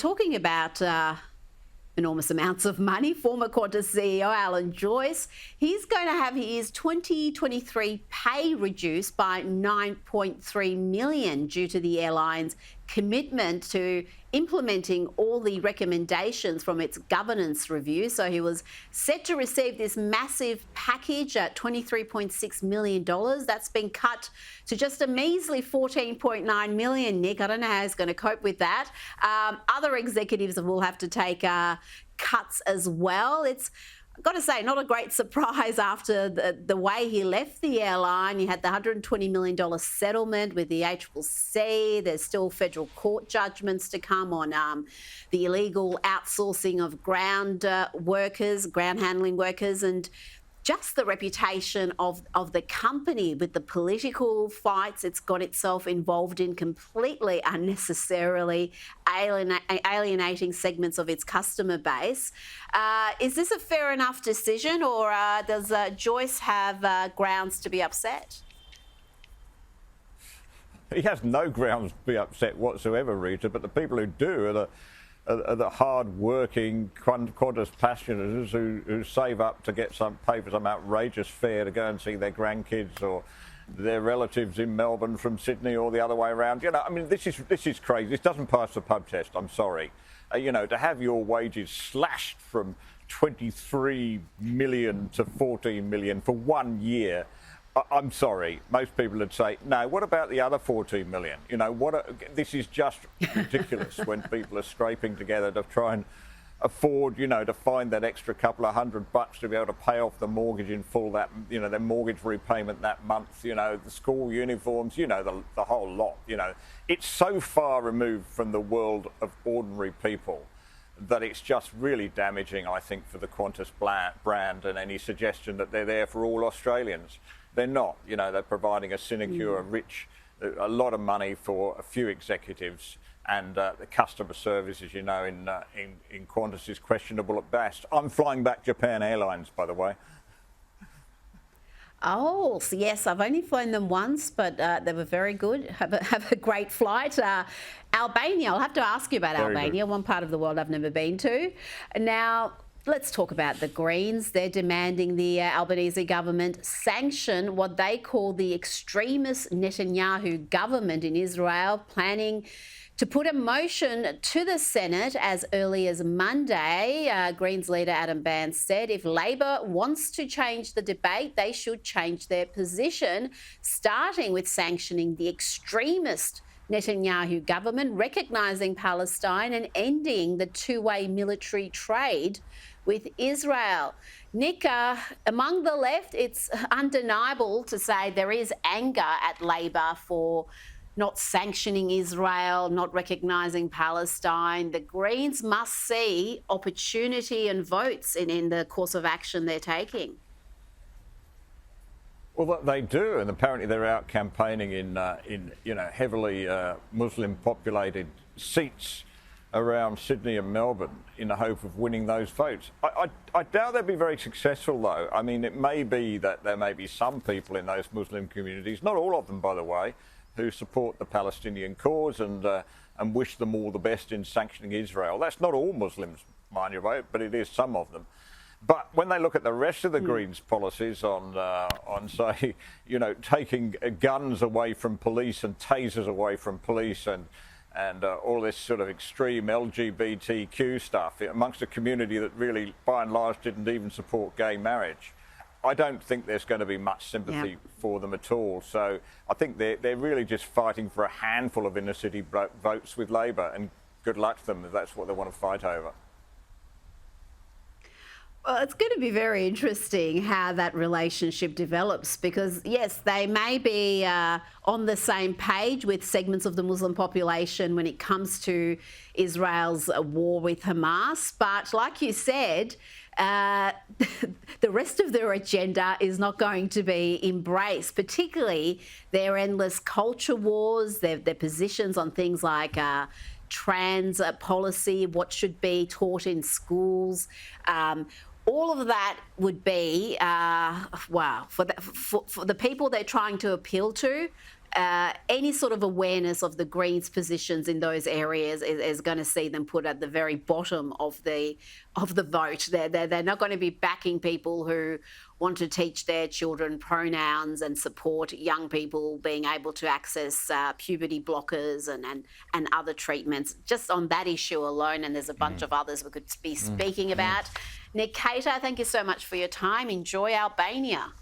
talking about enormous amounts of money, former Qantas CEO Alan Joyce, he's going to have his 2023 pay reduced by 9.3 million due to the airline's commitment to implementing all the recommendations from its governance review. So he was set to receive this massive package at $23.6 million. That's been cut to just a measly $14.9 million, Nick. I don't know how he's going to cope with that. Other executives will have to take cuts as well. It's, I've got to say, not a great surprise after the way he left the airline. You had the $120 million settlement with the ACCC. There's still federal court judgments to come on the illegal outsourcing of ground handling workers, and just the reputation of the company with the political fights it's got itself involved in, completely unnecessarily alienating segments of its customer base. Is this a fair enough decision, or does Joyce have grounds to be upset? He has no grounds to be upset whatsoever, Rita, but the people who do are the hard-working Qantas passengers who save up to pay for some outrageous fare to go and see their grandkids or their relatives in Melbourne from Sydney or the other way around. You know, I mean, this is crazy. This doesn't pass the pub test. I'm sorry. You know, to have your wages slashed from 23 million to 14 million for 1 year. I'm sorry. Most people would say, no, what about the other 14 million? You know, this is just ridiculous when people are scraping together to try and afford, you know, to find that extra couple of $100 to be able to pay off the mortgage in full, that, you know, their mortgage repayment that month, you know, the school uniforms, you know, the whole lot, you know. It's so far removed from the world of ordinary people that it's just really damaging, I think, for the Qantas brand and any suggestion that they're there for all Australians. They're not. You know, they're providing a sinecure, a lot of money for a few executives, and the customer service, as you know, in Qantas is questionable at best. I'm flying back Japan Airlines, by the way. Oh, so yes, I've only flown them once, but they were very good. Have a great flight. Albania, I'll have to ask you about very Albania, good. One part of the world I've never been to. Now, let's talk about the Greens. They're demanding the Albanese government sanction what they call the extremist Netanyahu government in Israel, planning to put a motion to the Senate as early as Monday. Greens leader Adam Bandt said if Labor wants to change the debate, they should change their position, starting with sanctioning the extremist Netanyahu government, recognising Palestine and ending the two-way military trade with Israel. Nick, among the left, it's undeniable to say there is anger at Labor for not sanctioning Israel, not recognising Palestine. The Greens must see opportunity and votes in the course of action they're taking. Well, they do, and apparently they're out campaigning in you know, heavily Muslim-populated seats around Sydney and Melbourne in the hope of winning those votes. I doubt they'll be very successful, though. I mean, it may be that there may be some people in those Muslim communities, not all of them, by the way, who support the Palestinian cause and wish them all the best in sanctioning Israel. That's not all Muslims, mind you, but it is some of them. But when they look at the rest of the Greens' policies on say, you know, taking guns away from police and tasers away from police and all this sort of extreme LGBTQ stuff amongst a community that really, by and large, didn't even support gay marriage, I don't think there's going to be much sympathy for them at all. So I think they're really just fighting for a handful of inner-city votes with Labor, and good luck to them if that's what they want to fight over. Well, it's going to be very interesting how that relationship develops because, yes, they may be on the same page with segments of the Muslim population when it comes to Israel's war with Hamas. But like you said, the rest of their agenda is not going to be embraced, particularly their endless culture wars, their positions on things like trans policy, what should be taught in schools. All of that would be, for the people they're trying to appeal to, any sort of awareness of the Greens' positions in those areas is going to see them put at the very bottom of the vote. They're not going to be backing people who want to teach their children pronouns and support young people being able to access puberty blockers and other treatments. Just on that issue alone, and there's a bunch of others we could be speaking about. Nick Cater, thank you so much for your time. Enjoy Albania.